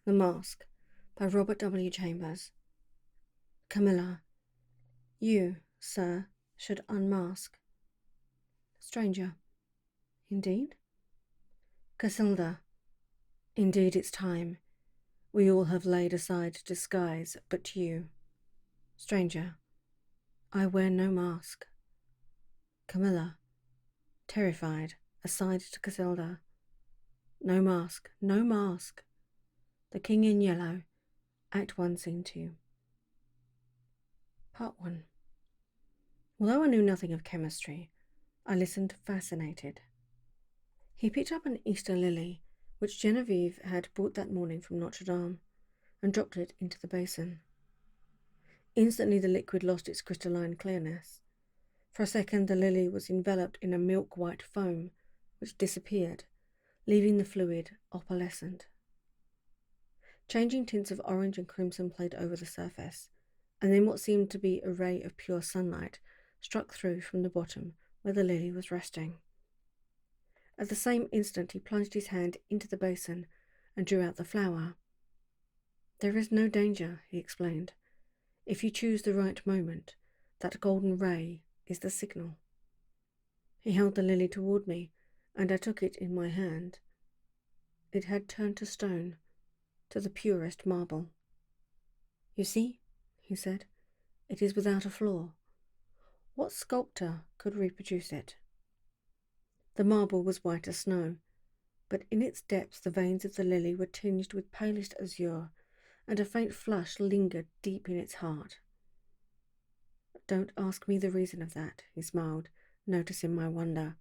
The Mask by Robert W. Chambers. Camilla, you, sir, should unmask. Stranger. Indeed? Casilda. Indeed it's time. We all have laid aside disguise but you. Stranger. I wear no mask. Camilla, terrified, aside to Casilda. No mask, no mask. The King in Yellow, Act 1, Scene 2. Part 1. Although I knew nothing of chemistry, I listened fascinated. He picked up an Easter lily, which Genevieve had brought that morning from Notre Dame, and dropped it into the basin. Instantly the liquid lost its crystalline clearness. For a second the lily was enveloped in a milk-white foam, which disappeared, leaving the fluid opalescent. Changing tints of orange and crimson played over the surface, and then what seemed to be a ray of pure sunlight struck through from the bottom where the lily was resting. At the same instant he plunged his hand into the basin and drew out the flower. There is no danger, he explained. If you choose the right moment, that golden ray is the signal. He held the lily toward me, and I took it in my hand. It had turned to stone, to the purest marble. You see, he said, it is without a flaw. What sculptor could reproduce it? The marble was white as snow, but in its depths the veins of the lily were tinged with palest azure, and a faint flush lingered deep in its heart. Don't ask me the reason of that, he smiled, noticing my wonder.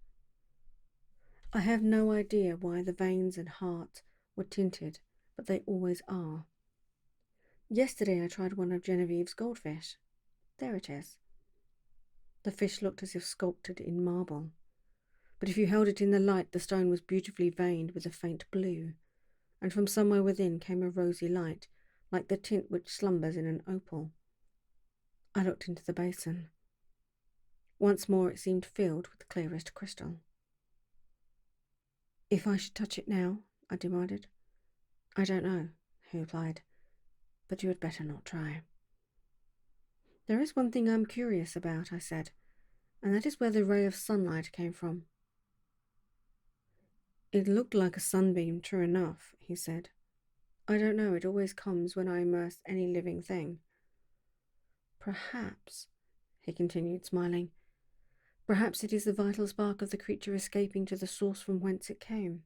I have no idea why the veins and heart were tinted, but they always are. Yesterday I tried one of Genevieve's goldfish. There it is. The fish looked as if sculpted in marble, but if you held it in the light, the stone was beautifully veined with a faint blue, and from somewhere within came a rosy light, like the tint which slumbers in an opal. I looked into the basin. Once more it seemed filled with the clearest crystal. If I should touch it now, I demanded. I don't know, he replied, but you had better not try. There is one thing I'm curious about, I said, and that is where the ray of sunlight came from. It looked like a sunbeam, true enough, he said. I don't know, it always comes when I immerse any living thing. Perhaps, he continued, smiling, perhaps it is the vital spark of the creature escaping to the source from whence it came.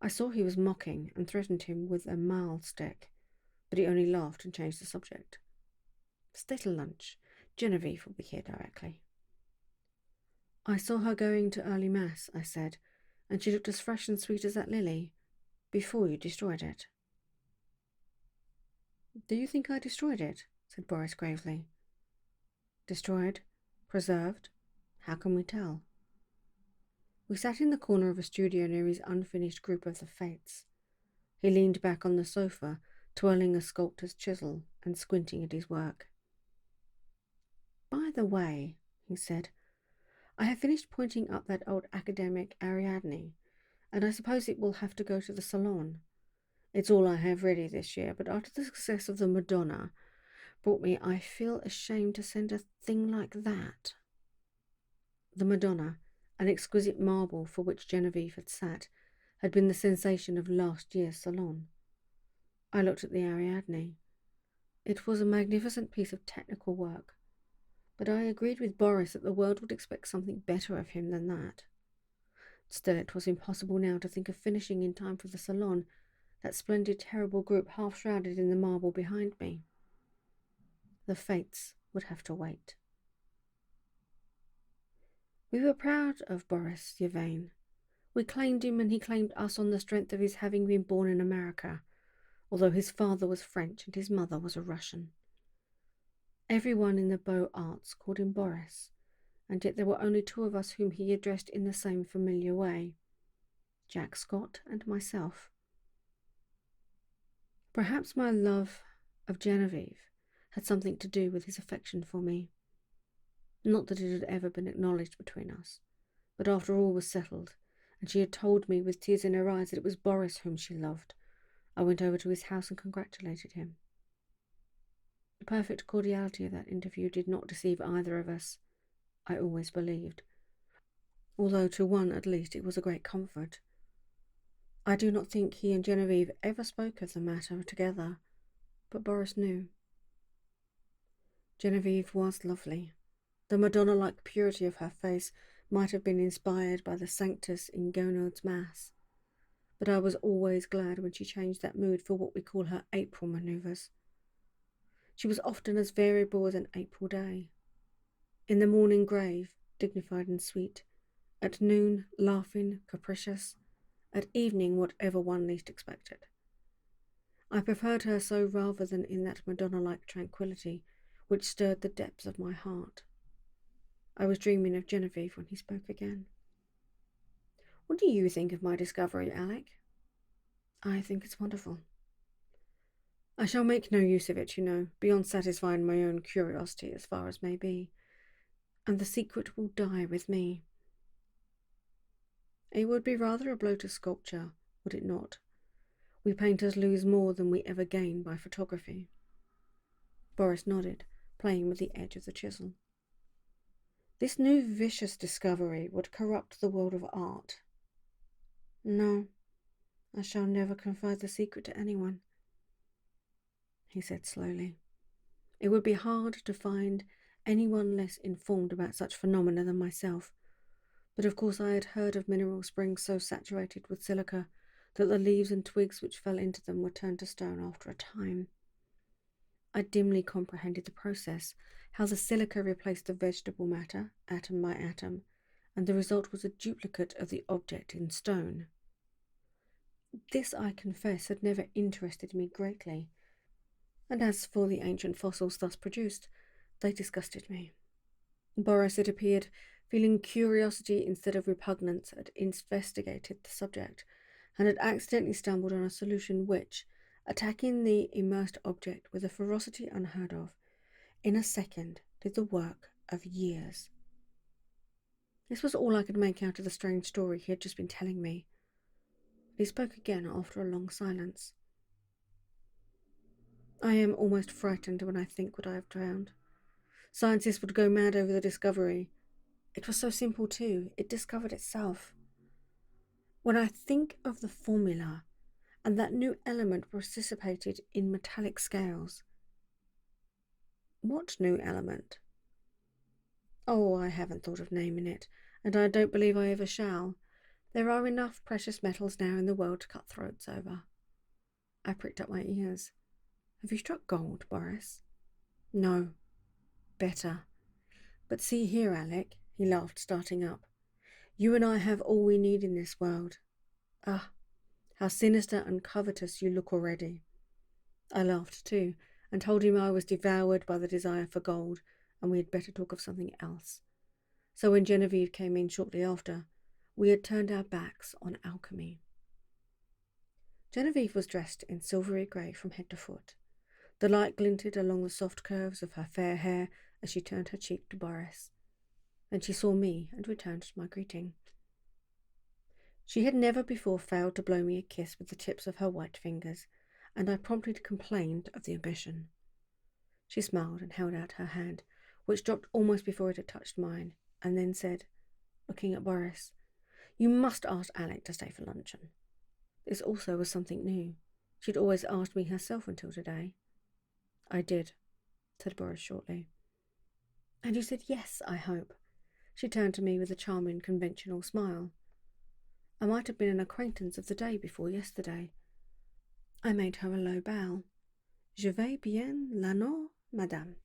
I saw he was mocking and threatened him with a mahl stick, but he only laughed and changed the subject. Stay to lunch. Genevieve will be here directly. I saw her going to early mass, I said, and she looked as fresh and sweet as that lily, before you destroyed it. Do you think I destroyed it? Said Boris gravely. Destroyed? Preserved? How can we tell? We sat in the corner of a studio near his unfinished group of the Fates. He leaned back on the sofa, twirling a sculptor's chisel and squinting at his work. By the way, he said, I have finished pointing up that old academic Ariadne, and I suppose it will have to go to the salon. It's all I have ready this year, but after the success of the Madonna brought me, I feel ashamed to send a thing like that. The Madonna, an exquisite marble for which Genevieve had sat, had been the sensation of last year's salon. I looked at the Ariadne. It was a magnificent piece of technical work, but I agreed with Boris that the world would expect something better of him than that. Still, it was impossible now to think of finishing in time for the salon, that splendid, terrible group half shrouded in the marble behind me. The Fates would have to wait. We were proud of Boris Yvain. We claimed him and he claimed us on the strength of his having been born in America, although his father was French and his mother was a Russian. Everyone in the Beaux Arts called him Boris, and yet there were only two of us whom he addressed in the same familiar way, Jack Scott and myself. Perhaps my love of Genevieve had something to do with his affection for me. Not that it had ever been acknowledged between us, but after all was settled, and she had told me with tears in her eyes that it was Boris whom she loved, I went over to his house and congratulated him. The perfect cordiality of that interview did not deceive either of us, I always believed, although to one at least it was a great comfort. I do not think he and Genevieve ever spoke of the matter together, but Boris knew. Genevieve was lovely. The Madonna-like purity of her face might have been inspired by the Sanctus in Gounod's Mass, but I was always glad when she changed that mood for what we call her April manoeuvres. She was often as variable as an April day. In the morning grave, dignified and sweet. At noon, laughing, capricious. At evening, whatever one least expected. I preferred her so rather than in that Madonna-like tranquillity which stirred the depths of my heart. I was dreaming of Genevieve when he spoke again. What do you think of my discovery, Alec? I think it's wonderful. I shall make no use of it, beyond satisfying my own curiosity as far as may be, and the secret will die with me. It would be rather a blow to sculpture, would it not? We painters lose more than we ever gain by photography. Boris nodded, playing with the edge of the chisel. This new vicious discovery would corrupt the world of art. No, I shall never confide the secret to anyone, he said slowly. It would be hard to find anyone less informed about such phenomena than myself, but of course I had heard of mineral springs so saturated with silica that the leaves and twigs which fell into them were turned to stone after a time. I dimly comprehended the process, how the silica replaced the vegetable matter, atom by atom, and the result was a duplicate of the object in stone. This, I confess, had never interested me greatly, and as for the ancient fossils thus produced, they disgusted me. Boris, it appeared, feeling curiosity instead of repugnance, had investigated the subject, and had accidentally stumbled on a solution which, attacking the immersed object with a ferocity unheard of, in a second did the work of years. This was all I could make out of the strange story he had just been telling me. He spoke again after a long silence. I am almost frightened when I think what I have found. Scientists would go mad over the discovery. It was so simple too. It discovered itself. When I think of the formula and that new element participated in metallic scales. What new element? Oh, I haven't thought of naming it, and I don't believe I ever shall. There are enough precious metals now in the world to cut throats over. I pricked up my ears. Have you struck gold, Boris? No. Better. But see here, Alec, he laughed, starting up. You and I have all we need in this world. Ah, how sinister and covetous you look already. I laughed too, and told him I was devoured by the desire for gold, and we had better talk of something else. So when Genevieve came in shortly after, we had turned our backs on alchemy. Genevieve was dressed in silvery grey from head to foot. The light glinted along the soft curves of her fair hair as she turned her cheek to Boris. Then she saw me and returned my greeting. She had never before failed to blow me a kiss with the tips of her white fingers, and I promptly complained of the omission. She smiled and held out her hand, which dropped almost before it had touched mine, and then said, looking at Boris, "You must ask Alec to stay for luncheon." This also was something new. She'd always asked me herself until today. I did, said Boris shortly. And you said yes, I hope. She turned to me with a charming, conventional smile. I might have been an acquaintance of the day before yesterday. I made her a low bow. Je vais bien, l'année, madame.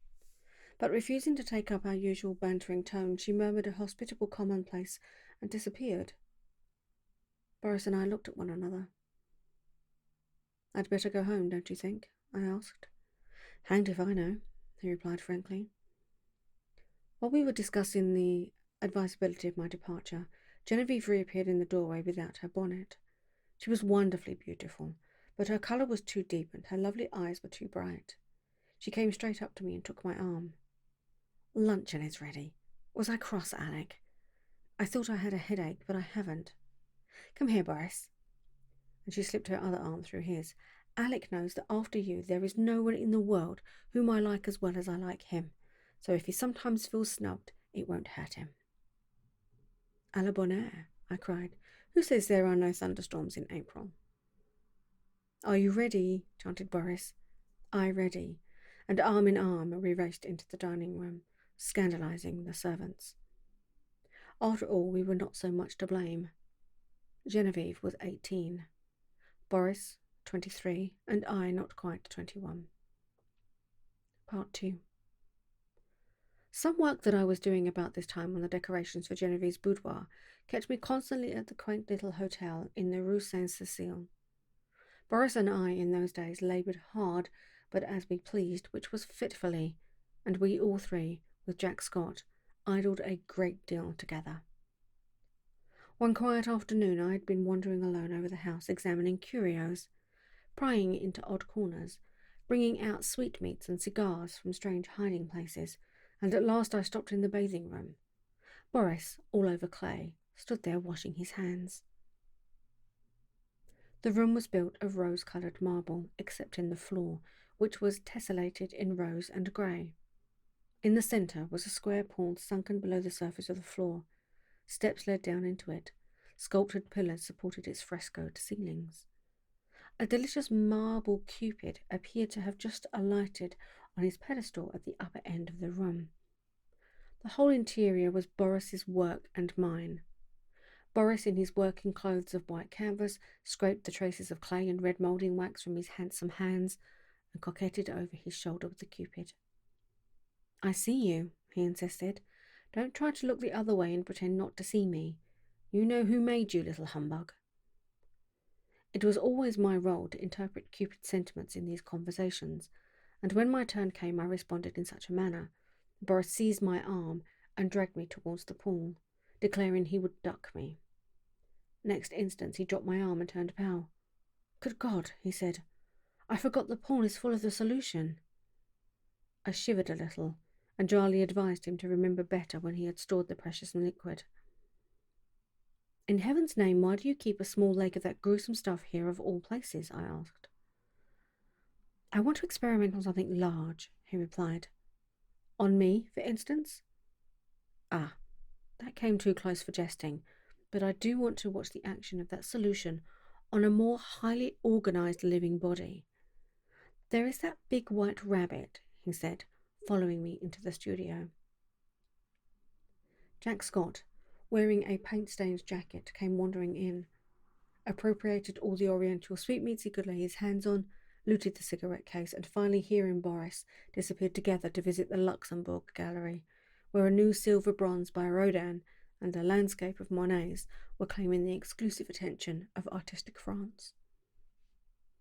But refusing to take up our usual bantering tone, she murmured a hospitable commonplace and disappeared. Boris and I looked at one another. I'd better go home, don't you think? I asked. Hanged if I know, he replied frankly. While we were discussing the advisability of my departure, Genevieve reappeared in the doorway without her bonnet. She was wonderfully beautiful, but her colour was too deep and her lovely eyes were too bright. She came straight up to me and took my arm. Luncheon is ready. Was I cross, Alec? I thought I had a headache, but I haven't. Come here, Boris. And she slipped her other arm through his. Alec knows that after you there is no one in the world whom I like as well as I like him, so if he sometimes feels snubbed, it won't hurt him." "A la bonne heure," I cried. "Who says there are no thunderstorms in April?" "Are you ready?" chanted Boris. I ready, and arm in arm we raced into the dining room, scandalizing the servants. After all, we were not so much to blame. Genevieve was 18, Boris 23, and I not quite 21. Part 2. Some work that I was doing about this time on the decorations for Genevieve's boudoir kept me constantly at the quaint little hotel in the Rue Saint-Cécile. Boris and I in those days laboured hard, but as we pleased, which was fitfully, and we all three, with Jack Scott, idled a great deal together. One quiet afternoon I had been wandering alone over the house examining curios, prying into odd corners, bringing out sweetmeats and cigars from strange hiding places, and at last I stopped in the bathing room. Boris, all over clay, stood there washing his hands. The room was built of rose-coloured marble, except in the floor, which was tessellated in rose and grey. In the centre was a square pool sunken below the surface of the floor. Steps led down into it. Sculptured pillars supported its frescoed ceilings. A delicious marble Cupid appeared to have just alighted on his pedestal at the upper end of the room. The whole interior was Boris's work and mine. Boris, in his working clothes of white canvas, scraped the traces of clay and red moulding wax from his handsome hands and coquetted over his shoulder with the Cupid. "I see you," he insisted. "Don't try to look the other way and pretend not to see me. You know who made you, little humbug." It was always my role to interpret Cupid's sentiments in these conversations, and when my turn came I responded in such a manner. Boris seized my arm and dragged me towards the pool, declaring he would duck me. Next instant he dropped my arm and turned pale. "Good God," he said, "I forgot the pool is full of the solution." I shivered a little, and Charlie advised him to remember better when he had stored the precious liquid. "In heaven's name, why do you keep a small lake of that gruesome stuff here of all places?" I asked. "I want to experiment on something large," he replied. "On me, for instance?" "Ah, that came too close for jesting, but I do want to watch the action of that solution on a more highly organized living body. There is that big white rabbit," he said, following me into the studio. Jack Scott, wearing a paint-stained jacket, came wandering in, appropriated all the oriental sweetmeats he could lay his hands on, looted the cigarette case, and finally, hearing Boris, disappeared together to visit the Luxembourg Gallery, where a new silver bronze by Rodin and a landscape of Monet's were claiming the exclusive attention of artistic France.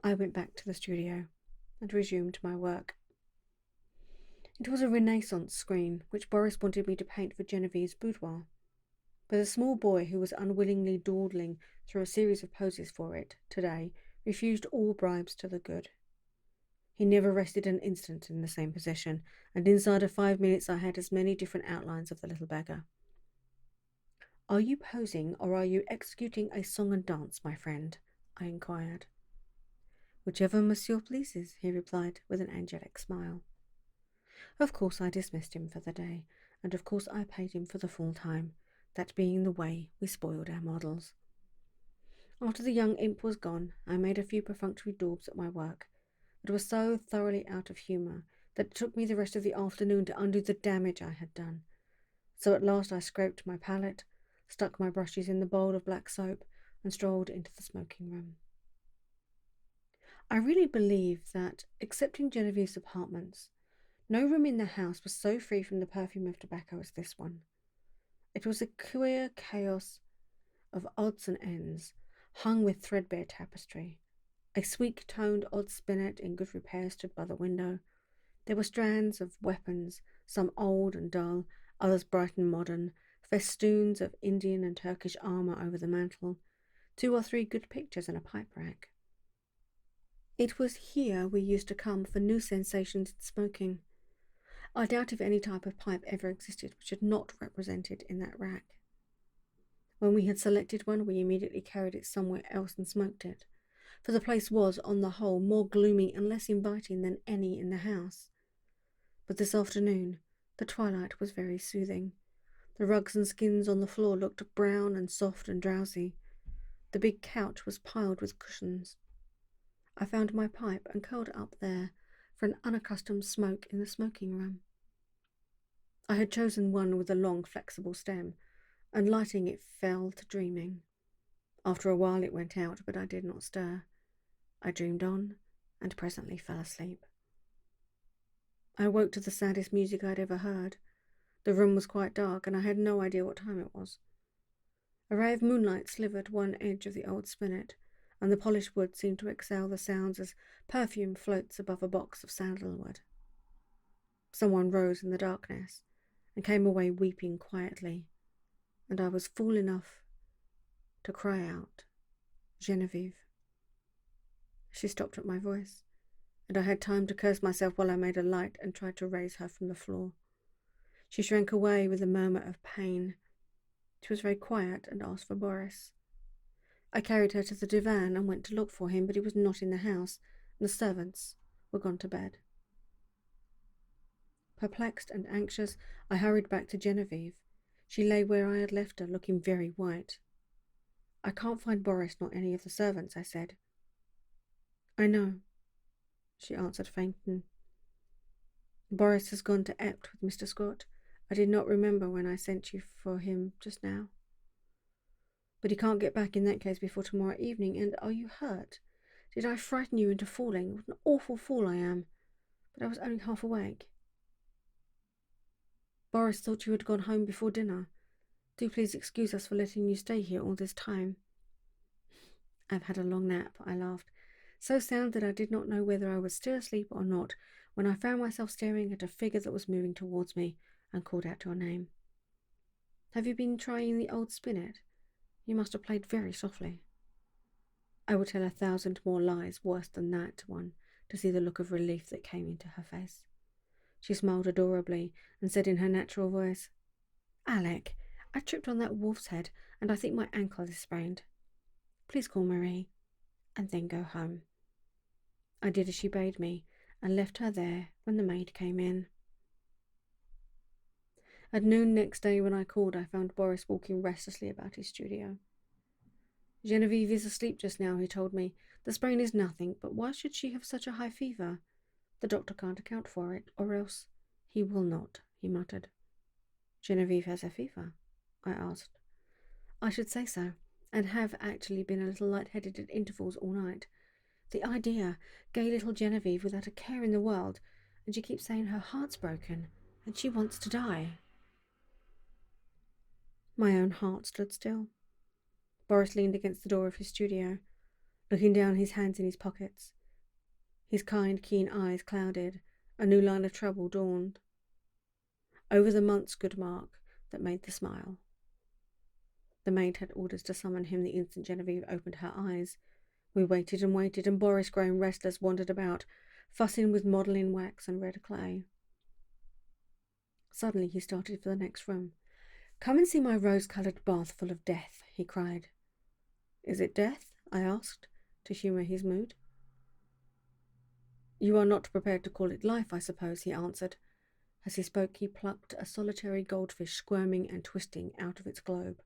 I went back to the studio and resumed my work. It was a Renaissance screen, which Boris wanted me to paint for Genevieve's boudoir, but a small boy who was unwillingly dawdling through a series of poses for it today refused all bribes to the good. He never rested an instant in the same position, and inside of 5 minutes I had as many different outlines of the little beggar. "Are you posing, or are you executing a song and dance, my friend?" I inquired. "Whichever monsieur pleases," he replied with an angelic smile. Of course I dismissed him for the day, and of course I paid him for the full time, that being the way we spoiled our models. After the young imp was gone, I made a few perfunctory daubs at my work, but was so thoroughly out of humour that it took me the rest of the afternoon to undo the damage I had done. So at last I scraped my palette, stuck my brushes in the bowl of black soap, and strolled into the smoking room. I really believe that, excepting Genevieve's apartments, no room in the house was so free from the perfume of tobacco as this one. It was a queer chaos of odds and ends, hung with threadbare tapestry. A sweet-toned odd spinet in good repair stood by the window. There were strands of weapons, some old and dull, others bright and modern, festoons of Indian and Turkish armour over the mantel, 2 or 3 good pictures and a pipe rack. It was here we used to come for new sensations in smoking. I doubt if any type of pipe ever existed which had not represented in that rack. When we had selected one, we immediately carried it somewhere else and smoked it, for the place was, on the whole, more gloomy and less inviting than any in the house. But this afternoon, the twilight was very soothing. The rugs and skins on the floor looked brown and soft and drowsy. The big couch was piled with cushions. I found my pipe and curled up there for an unaccustomed smoke in the smoking room. I had chosen one with a long, flexible stem, and lighting it fell to dreaming. After a while it went out, but I did not stir. I dreamed on, and presently fell asleep. I awoke to the saddest music I'd ever heard. The room was quite dark, and I had no idea what time it was. A ray of moonlight slivered one edge of the old spinet, and the polished wood seemed to exhale the sounds as perfume floats above a box of sandalwood. Someone rose in the darkness and came away weeping quietly, and I was fool enough to cry out, "Genevieve." She stopped at my voice, and I had time to curse myself while I made a light and tried to raise her from the floor. She shrank away with a murmur of pain. She was very quiet and asked for Boris. I carried her to the divan and went to look for him, but he was not in the house, and the servants were gone to bed. Perplexed and anxious, I hurried back to Genevieve. She lay where I had left her, looking very white. "I can't find Boris nor any of the servants," I said. "I know," she answered, fainting. "Boris has gone to Ept with Mr. Scott. I did not remember when I sent you for him just now. But he can't get back in that case before tomorrow evening. And are you hurt? Did I frighten you into falling? What an awful fool I am. But I was only half awake." "Boris thought you had gone home before dinner. Do please excuse us for letting you stay here all this time." "I've had a long nap," I laughed, so sound that I did not know whether I was still asleep or not when I found myself staring at a figure that was moving towards me and called out your name. "Have you been trying the old spinet? You must have played very softly." I would tell 1,000 more lies worse than that one to see the look of relief that came into her face. She smiled adorably and said in her natural voice, "Alec, I tripped on that wolf's head and I think my ankle is sprained. Please call Marie and then go home." I did as she bade me and left her there when the maid came in. At noon next day when I called, I found Boris walking restlessly about his studio. "Genevieve is asleep just now," he told me. "The sprain is nothing, but why should she have such a high fever? The doctor can't account for it, or else he will not," he muttered. "Genevieve has a fever?" I asked. "I should say so, and have actually been a little light-headed at intervals all night. The idea, gay little Genevieve without a care in the world, and she keeps saying her heart's broken, and she wants to die." My own heart stood still. Boris leaned against the door of his studio, looking down, his hands in his pockets. His kind, keen eyes clouded. A new line of trouble dawned. Over the month's good mark that made the smile. The maid had orders to summon him the instant Genevieve opened her eyes. We waited, and Boris, growing restless, wandered about, fussing with modelling wax and red clay. Suddenly he started for the next room. "Come and see my rose-coloured bath full of death," he cried. "Is it death?" I asked, to humour his mood. "You are not prepared to call it life, I suppose," he answered. As he spoke, he plucked a solitary goldfish squirming and twisting out of its globe.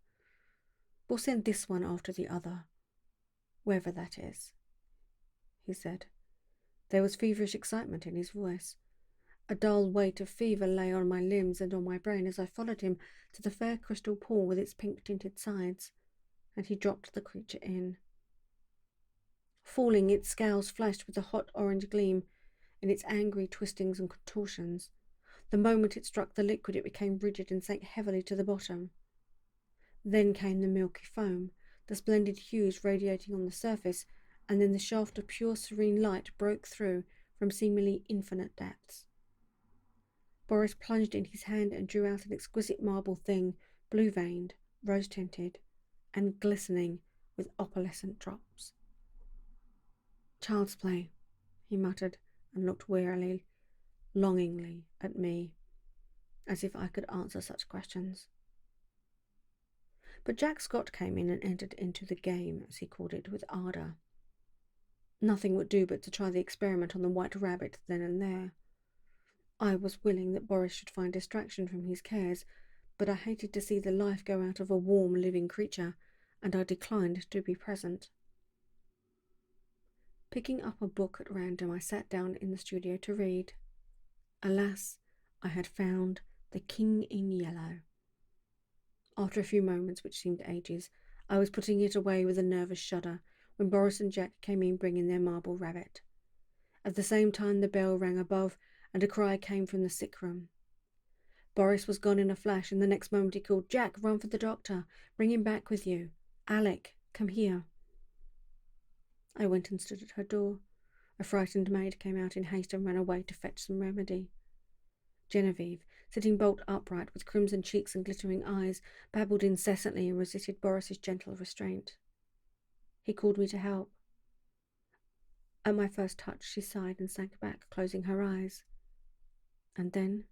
"We'll send this one after the other, wherever that is," he said. There was feverish excitement in his voice. A dull weight of fever lay on my limbs and on my brain as I followed him to the fair crystal pool with its pink-tinted sides, and he dropped the creature in. Falling, its scales flashed with a hot orange gleam in its angry twistings and contortions. The moment it struck the liquid, it became rigid and sank heavily to the bottom. Then came the milky foam, the splendid hues radiating on the surface, and then the shaft of pure serene light broke through from seemingly infinite depths. Boris plunged in his hand and drew out an exquisite marble thing, blue-veined, rose-tinted, and glistening with opalescent drops. "Child's play," he muttered, and looked wearily, longingly at me, as if I could answer such questions. But Jack Scott came in and entered into the game, as he called it, with ardour. Nothing would do but to try the experiment on the white rabbit then and there. I was willing that Boris should find distraction from his cares, but I hated to see the life go out of a warm, living creature, and I declined to be present. Picking up a book at random, I sat down in the studio to read. Alas, I had found The King in Yellow. After a few moments, which seemed ages, I was putting it away with a nervous shudder when Boris and Jack came in bringing their marble rabbit. At the same time, the bell rang above, and a cry came from the sick room. Boris was gone in a flash, and the next moment he called, "Jack, run for the doctor. Bring him back with you. Alec, come here." I went and stood at her door. A frightened maid came out in haste and ran away to fetch some remedy. Genevieve, sitting bolt upright with crimson cheeks and glittering eyes, babbled incessantly and resisted Boris's gentle restraint. He called me to help. At my first touch, she sighed and sank back, closing her eyes. And then,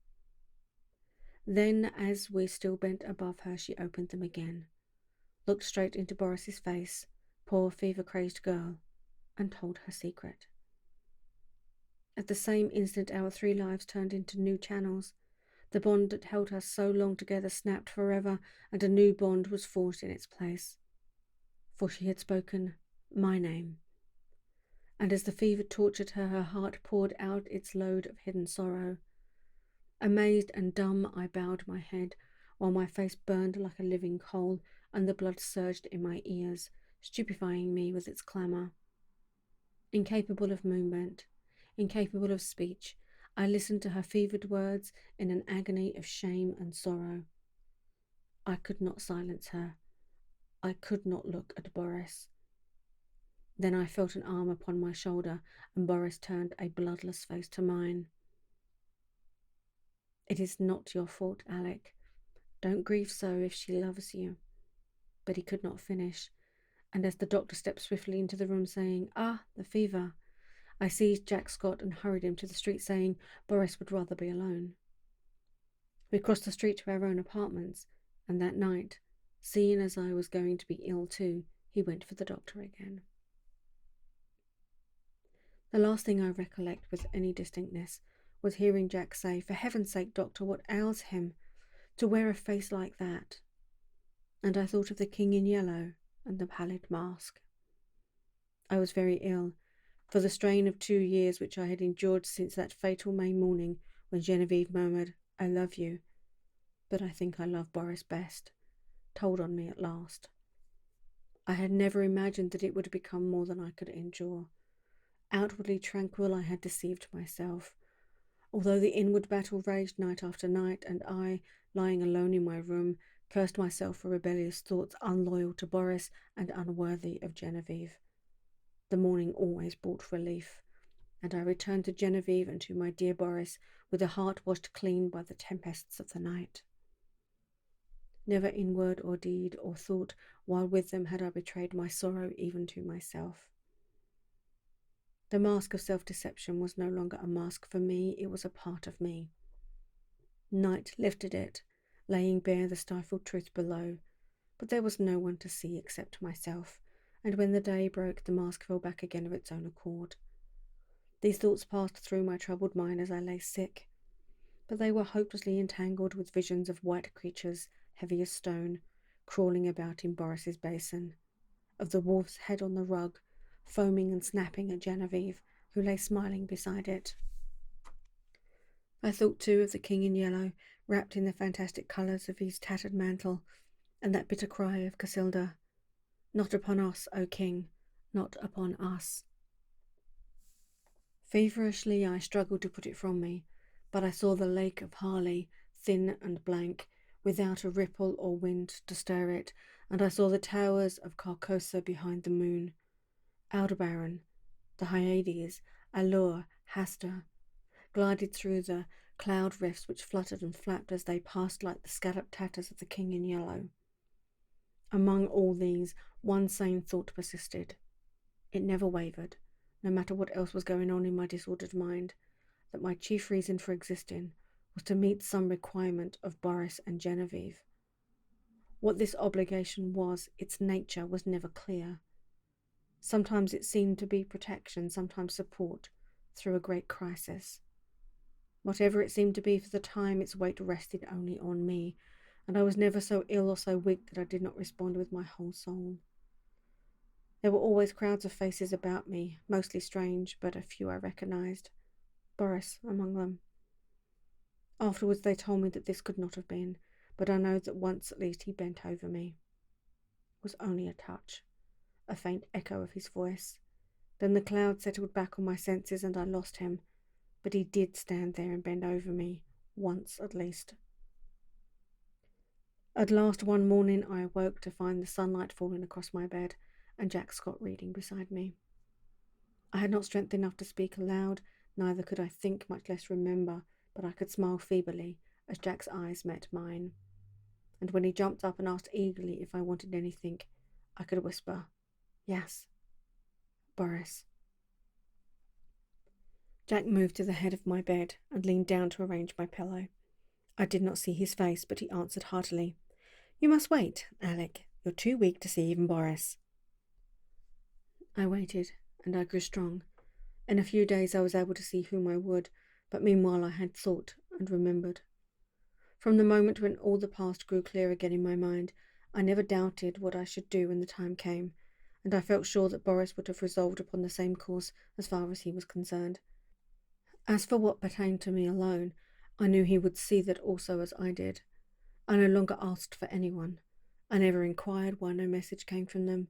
as we still bent above her, she opened them again, looked straight into Boris's face, poor fever-crazed girl, and told her secret. At the same instant, our 3 lives turned into new channels. The bond that held us so long together snapped forever, and a new bond was forged in its place. For she had spoken my name. And as the fever tortured her, her heart poured out its load of hidden sorrow. Amazed and dumb, I bowed my head, while my face burned like a living coal, and the blood surged in my ears, stupefying me with its clamour. Incapable of movement, incapable of speech, I listened to her fevered words in an agony of shame and sorrow. I could not silence her. I could not look at Boris. Then I felt an arm upon my shoulder, and Boris turned a bloodless face to mine. "It is not your fault, Alec. Don't grieve so if she loves you." But he could not finish, and as the doctor stepped swiftly into the room saying, "Ah, the fever," I seized Jack Scott and hurried him to the street, saying Boris would rather be alone. We crossed the street to our own apartments, and that night, seeing as I was going to be ill too, he went for the doctor again. The last thing I recollect with any distinctness was hearing Jack say, "For heaven's sake, doctor, what ails him? To wear a face like that." And I thought of the King in Yellow and the pallid mask. I was very ill, for the strain of 2 years which I had endured since that fatal May morning when Genevieve murmured, "I love you, but I think I love Boris best," told on me at last. I had never imagined that it would become more than I could endure. Outwardly tranquil, I had deceived myself. Although the inward battle raged night after night, and I, lying alone in my room, cursed myself for rebellious thoughts unloyal to Boris and unworthy of Genevieve. The morning always brought relief, and I returned to Genevieve and to my dear Boris with a heart washed clean by the tempests of the night. Never in word or deed or thought while with them had I betrayed my sorrow even to myself. The mask of self-deception was no longer a mask for me, it was a part of me. Night lifted it, laying bare the stifled truth below, but there was no one to see except myself, and when the day broke, the mask fell back again of its own accord. These thoughts passed through my troubled mind as I lay sick, but they were hopelessly entangled with visions of white creatures, heavy as stone, crawling about in Boris's basin, of the wolf's head on the rug, foaming and snapping at Genevieve, who lay smiling beside it. I thought too of the King in Yellow, wrapped in the fantastic colours of his tattered mantle, and that bitter cry of Casilda, "Not upon us, O King, not upon us." Feverishly I struggled to put it from me, but I saw the lake of Harley, thin and blank, without a ripple or wind to stir it, and I saw the towers of Carcosa behind the moon. Aldebaran, the Hyades, Allure, Hastur, glided through the cloud rifts which fluttered and flapped as they passed like the scalloped tatters of the King in Yellow. Among all these, one sane thought persisted. It never wavered, no matter what else was going on in my disordered mind, that my chief reason for existing was to meet some requirement of Boris and Genevieve. What this obligation was, its nature was never clear. Sometimes it seemed to be protection, sometimes support through a great crisis. Whatever it seemed to be for the time, its weight rested only on me, and I was never so ill or so weak that I did not respond with my whole soul. There were always crowds of faces about me, mostly strange, but a few I recognized. Boris among them. Afterwards they told me that this could not have been, but I know that once at least he bent over me. It was only a touch, a faint echo of his voice. Then the cloud settled back on my senses and I lost him, but he did stand there and bend over me, once at least. At last one morning I awoke to find the sunlight falling across my bed and Jack Scott reading beside me. I had not strength enough to speak aloud, neither could I think, much less remember, but I could smile feebly as Jack's eyes met mine. And when he jumped up and asked eagerly if I wanted anything, I could whisper, "Yes, Boris." Jack moved to the head of my bed and leaned down to arrange my pillow. I did not see his face, but he answered heartily, "You must wait, Alec. You're too weak to see even Boris." I waited, and I grew strong. In a few days I was able to see whom I would, but meanwhile I had thought and remembered. From the moment when all the past grew clear again in my mind, I never doubted what I should do when the time came, and I felt sure that Boris would have resolved upon the same course as far as he was concerned. As for what pertained to me alone, I knew he would see that also as I did. I no longer asked for anyone. I never inquired why no message came from them,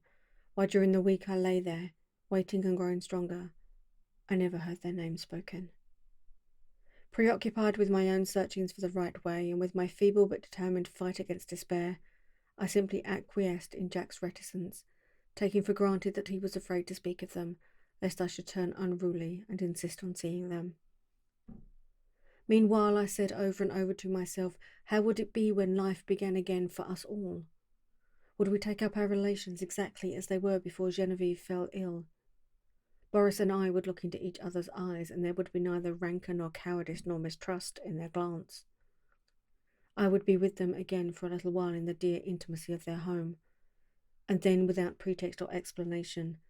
why during the week I lay there, waiting and growing stronger. I never heard their names spoken. Preoccupied with my own searchings for the right way, and with my feeble but determined fight against despair, I simply acquiesced in Jack's reticence, taking for granted that he was afraid to speak of them, lest I should turn unruly and insist on seeing them. Meanwhile, I said over and over to myself, how would it be when life began again for us all? Would we take up our relations exactly as they were before Genevieve fell ill? Boris and I would look into each other's eyes, and there would be neither rancour nor cowardice nor mistrust in their glance. I would be with them again for a little while in the dear intimacy of their home, and then, without pretext or explanation,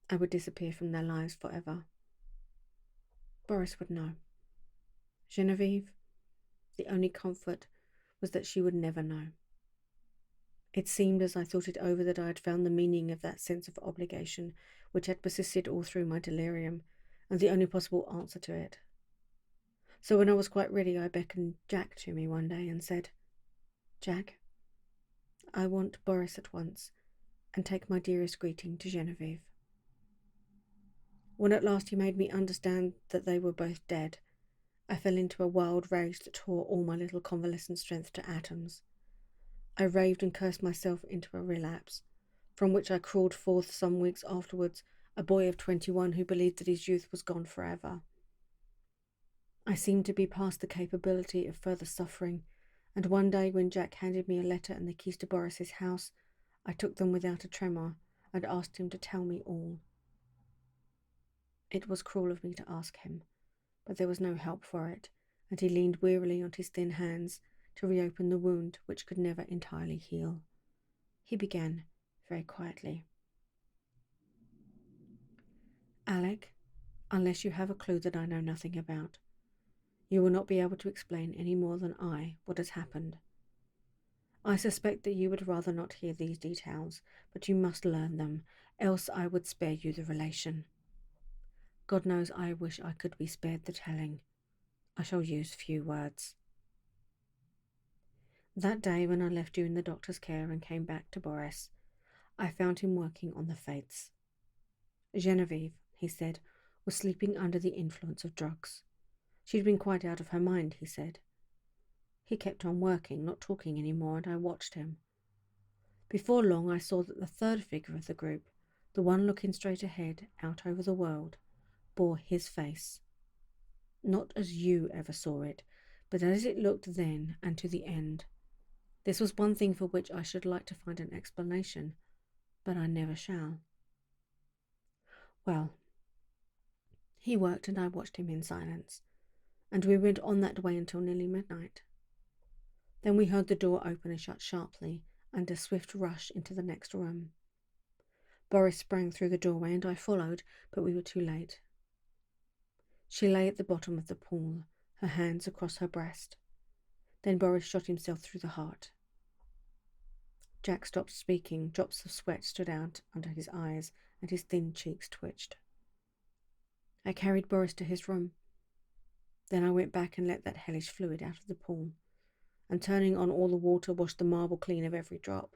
I would disappear from their lives forever. Boris would know. Genevieve, the only comfort was that she would never know. It seemed as I thought it over that I had found the meaning of that sense of obligation which had persisted all through my delirium, and the only possible answer to it. So when I was quite ready, I beckoned Jack to me one day and said, "Jack, I want Boris at once, and take my dearest greeting to Genevieve." When at last he made me understand that they were both dead, I fell into a wild rage that tore all my little convalescent strength to atoms. I raved and cursed myself into a relapse, from which I crawled forth some weeks afterwards, a boy of 21 who believed that his youth was gone forever. I seemed to be past the capability of further suffering, and one day when Jack handed me a letter and the keys to Boris's house, I took them without a tremor and asked him to tell me all. It was cruel of me to ask him, but there was no help for it, and he leaned wearily on his thin hands to reopen the wound which could never entirely heal. He began very quietly. "Alec, unless you have a clue that I know nothing about, you will not be able to explain any more than I what has happened. I suspect that you would rather not hear these details, but you must learn them, else I would spare you the relation. God knows I wish I could be spared the telling. I shall use few words. That day when I left you in the doctor's care and came back to Boris, I found him working on the fates. Genevieve, he said, was sleeping under the influence of drugs. She'd been quite out of her mind, he said. He kept on working, not talking any more, and I watched him. Before long I saw that the third figure of the group, the one looking straight ahead, out over the world, bore his face. Not as you ever saw it, but as it looked then and to the end. This was one thing for which I should like to find an explanation, but I never shall. Well, he worked and I watched him in silence, and we went on that way until nearly midnight. Then we heard the door open and shut sharply, and a swift rush into the next room. Boris sprang through the doorway and I followed, but we were too late. She lay at the bottom of the pool, her hands across her breast. Then Boris shot himself through the heart. Jack stopped speaking. Drops of sweat stood out under his eyes and his thin cheeks twitched. I carried Boris to his room. Then I went back and let that hellish fluid out of the pool, and turning on all the water, washed the marble clean of every drop.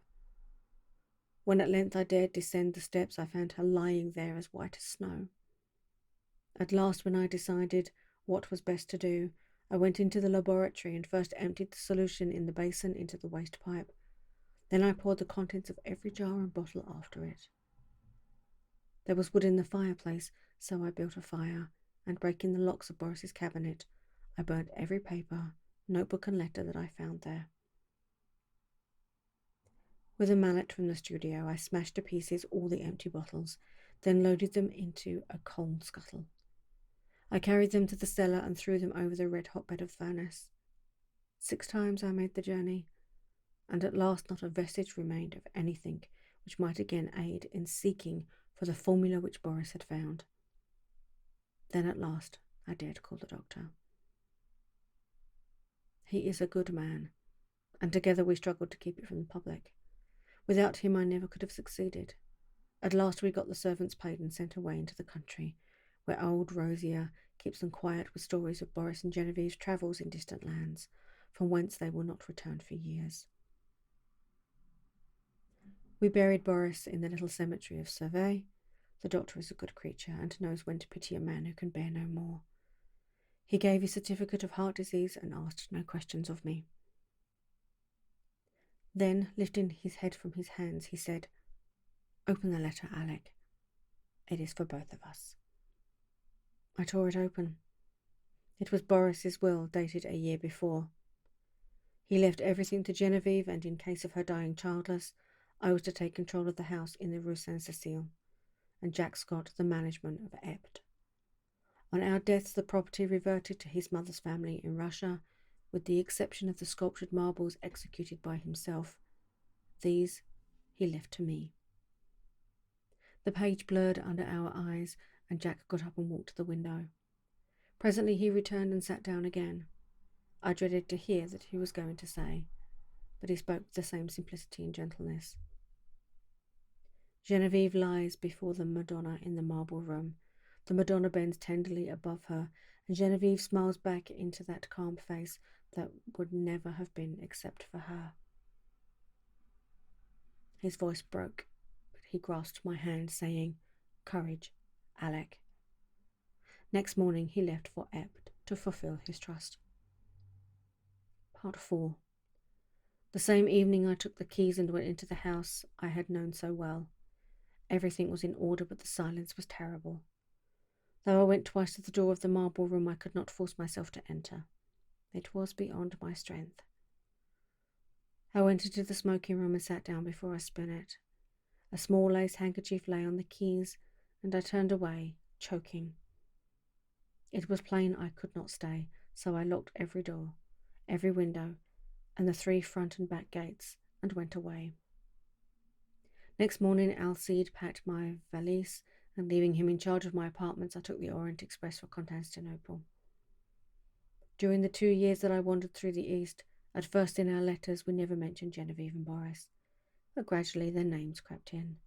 When at length I dared descend the steps, I found her lying there as white as snow. At last, when I decided what was best to do, I went into the laboratory and first emptied the solution in the basin into the waste pipe. Then I poured the contents of every jar and bottle after it. There was wood in the fireplace, so I built a fire, and breaking the locks of Boris's cabinet, I burnt every paper, notebook and letter that I found there. With a mallet from the studio, I smashed to pieces all the empty bottles, then loaded them into a coal scuttle. I carried them to the cellar and threw them over the red-hot bed of furnace. 6 times I made the journey, and at last not a vestige remained of anything which might again aid in seeking for the formula which Boris had found. Then at last I dared call the doctor. He is a good man, and together we struggled to keep it from the public. Without him I never could have succeeded. At last we got the servants paid and sent away into the country, where old Rosier keeps them quiet with stories of Boris and Genevieve's travels in distant lands, from whence they will not return for years. We buried Boris in the little cemetery of Survey. The doctor is a good creature and knows when to pity a man who can bear no more. He gave his certificate of heart disease and asked no questions of me. Then, lifting his head from his hands, he said, "Open the letter, Alec. It is for both of us." I tore it open. It was Boris's will, dated a year before. He left everything to Genevieve, and in case of her dying childless, I was to take control of the house in the Rue Saint-Cécile, and Jack Scott the management of Ept. On our deaths, the property reverted to his mother's family in Russia, with the exception of the sculptured marbles executed by himself. These he left to me. The page blurred under our eyes, and Jack got up and walked to the window. Presently he returned and sat down again. I dreaded to hear that he was going to say, but he spoke with the same simplicity and gentleness. Genevieve lies before the Madonna in the marble room. The Madonna bends tenderly above her, and Genevieve smiles back into that calm face that would never have been except for her. His voice broke, but he grasped my hand, saying, "Courage, Alec." Next morning he left for Ept to fulfill his trust. Part 4. The same evening I took the keys and went into the house I had known so well. Everything was in order, but the silence was terrible. Though I went twice to the door of the marble room, I could not force myself to enter. It was beyond my strength. I went into the smoking room and sat down before a spinet. A small lace handkerchief lay on the keys, and I turned away, choking. It was plain I could not stay, so I locked every door, every window, and the 3 front and back gates, and went away. Next morning Alcide packed my valise, and leaving him in charge of my apartments, I took the Orient Express for Constantinople. During the 2 years that I wandered through the East, at first in our letters we never mentioned Genevieve and Boris, but gradually their names crept in.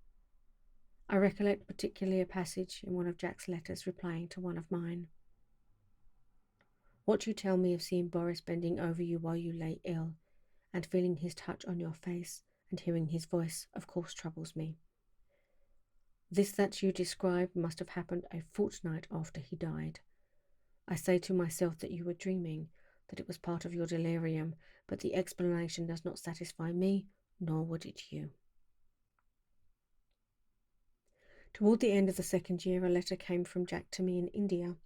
I recollect particularly a passage in one of Jack's letters replying to one of mine. "What you tell me of seeing Boris bending over you while you lay ill, and feeling his touch on your face, and hearing his voice, of course troubles me. This that you describe must have happened a fortnight after he died. I say to myself that you were dreaming, that it was part of your delirium, but the explanation does not satisfy me, nor would it you." Toward the end of the 2nd year, a letter came from Jack to me in India,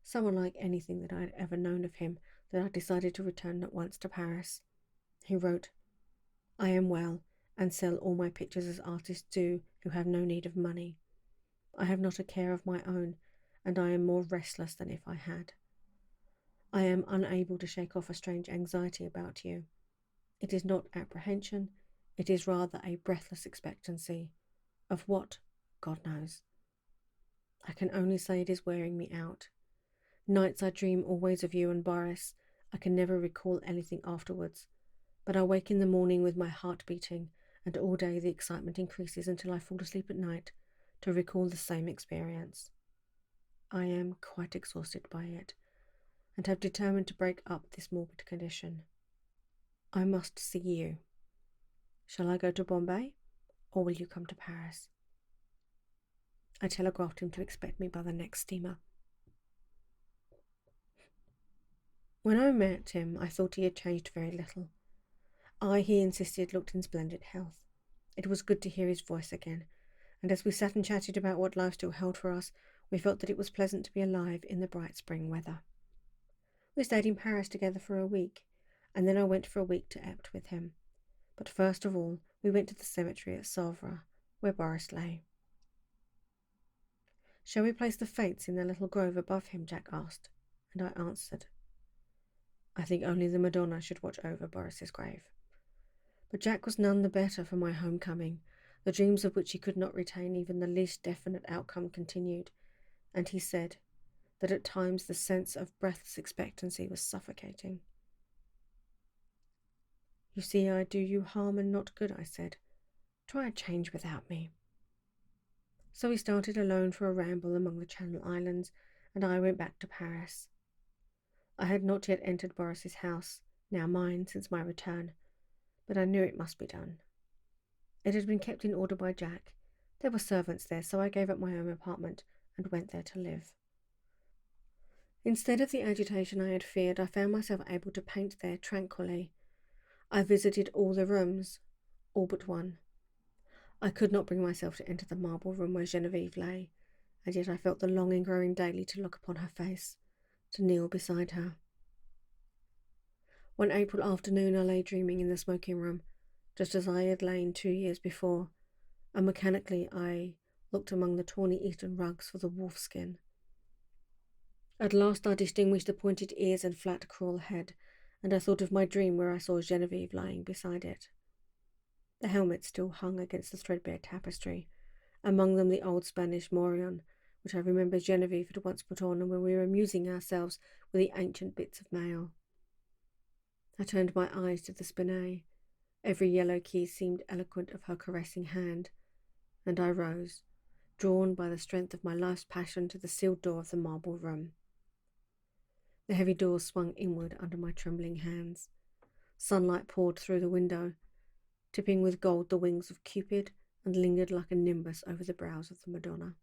so unlike anything that I had ever known of him that I decided to return at once to Paris. He wrote, "I am well, and sell all my pictures as artists do who have no need of money. I have not a care of my own, and I am more restless than if I had. I am unable to shake off a strange anxiety about you. It is not apprehension, it is rather a breathless expectancy. Of what, God knows. I can only say it is wearing me out. Nights I dream always of you and Boris. I can never recall anything afterwards, but I wake in the morning with my heart beating, and all day the excitement increases until I fall asleep at night to recall the same experience. I am quite exhausted by it, and have determined to break up this morbid condition. I must see you. Shall I go to Bombay, or will you come to Paris? I telegraphed him to expect me by the next steamer. When I met him, I thought he had changed very little. He insisted, looked in splendid health. It was good to hear his voice again, and as we sat and chatted about what life still held for us, we felt that it was pleasant to be alive in the bright spring weather. We stayed in Paris together for a week, and then I went for a week to Epte with him. But first of all, we went to the cemetery at Savre, where Boris lay. "Shall we place the fates in the little grove above him?" Jack asked, and I answered, "I think only the Madonna should watch over Boris's grave." But Jack was none the better for my homecoming. The dreams of which he could not retain even the least definite outcome continued, and he said that at times the sense of breathless expectancy was suffocating. "You see, I do you harm and not good," I said. "Try a change without me." So we started alone for a ramble among the Channel Islands, and I went back to Paris. I had not yet entered Boris's house, now mine since my return, but I knew it must be done. It had been kept in order by Jack. There were servants there, so I gave up my own apartment and went there to live. Instead of the agitation I had feared, I found myself able to paint there tranquilly. I visited all the rooms, all but one. I could not bring myself to enter the marble room where Genevieve lay, and yet I felt the longing growing daily to look upon her face, to kneel beside her. One April afternoon I lay dreaming in the smoking room, just as I had lain 2 years before, and mechanically I looked among the tawny Eastern rugs for the wolf skin. At last I distinguished the pointed ears and flat cruel head, and I thought of my dream where I saw Genevieve lying beside it. The helmet still hung against the threadbare tapestry, among them the old Spanish morion, which I remember Genevieve had once put on when we were amusing ourselves with the ancient bits of mail. I turned my eyes to the spinet. Every yellow key seemed eloquent of her caressing hand, and I rose, drawn by the strength of my life's passion to the sealed door of the marble room. The heavy door swung inward under my trembling hands. Sunlight poured through the window, tipping with gold the wings of Cupid, and lingered like a nimbus over the brows of the Madonna.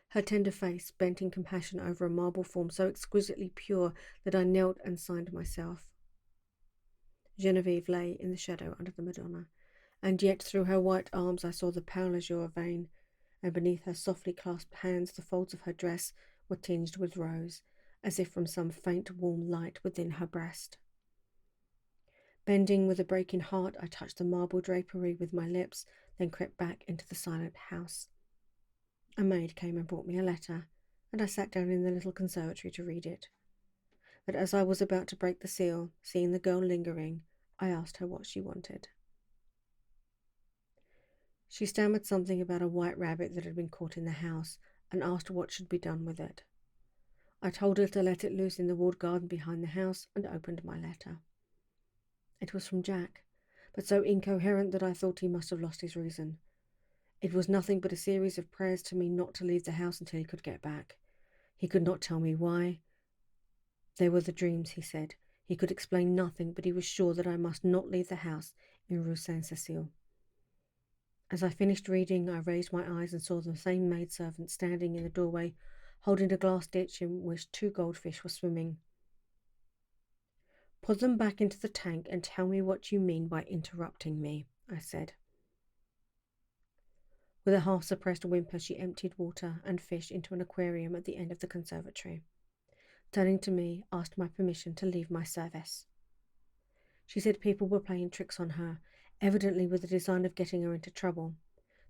Her tender face bent in compassion over a marble form so exquisitely pure that I knelt and signed myself. Genevieve lay in the shadow under the Madonna, and yet through her white arms I saw the pale azure vein, and beneath her softly clasped hands the folds of her dress were tinged with rose, as if from some faint warm light within her breast. Bending with a breaking heart, I touched the marble drapery with my lips, then crept back into the silent house. A maid came and brought me a letter, and I sat down in the little conservatory to read it. But as I was about to break the seal, seeing the girl lingering, I asked her what she wanted. She stammered something about a white rabbit that had been caught in the house, and asked what should be done with it. I told her to let it loose in the walled garden behind the house, and opened my letter. It was from Jack, but so incoherent that I thought he must have lost his reason. It was nothing but a series of prayers to me not to leave the house until he could get back. He could not tell me why. They were the dreams, he said. He could explain nothing, but he was sure that I must not leave the house in Rue Saint-Cécile. As I finished reading, I raised my eyes and saw the same maidservant standing in the doorway, holding a glass ditch in which 2 goldfish were swimming. "Put them back into the tank and tell me what you mean by interrupting me," I said. With a half-suppressed whimper, she emptied water and fish into an aquarium at the end of the conservatory. Turning to me, asked my permission to leave my service. She said people were playing tricks on her, evidently with the design of getting her into trouble.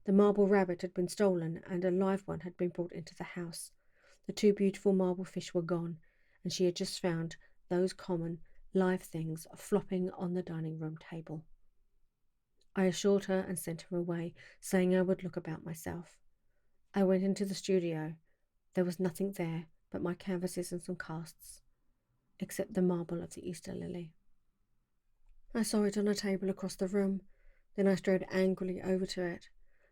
The marble rabbit had been stolen, and a live one had been brought into the house. The 2 beautiful marble fish were gone, and she had just found those common, live things flopping on the dining room table. I assured her and sent her away, saying I would look about myself. I went into the studio. There was nothing there but my canvases and some casts, except the marble of the Easter lily. I saw it on a table across the room. Then I strode angrily over to it,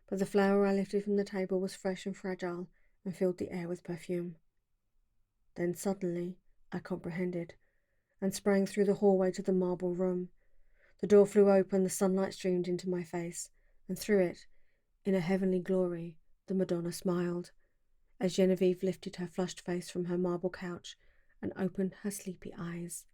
but the flower I lifted from the table was fresh and fragile and filled the air with perfume. Then suddenly I comprehended and sprang through the hallway to the marble room. The door flew open, the sunlight streamed into my face, and through it, in a heavenly glory, the Madonna smiled, as Genevieve lifted her flushed face from her marble couch and opened her sleepy eyes.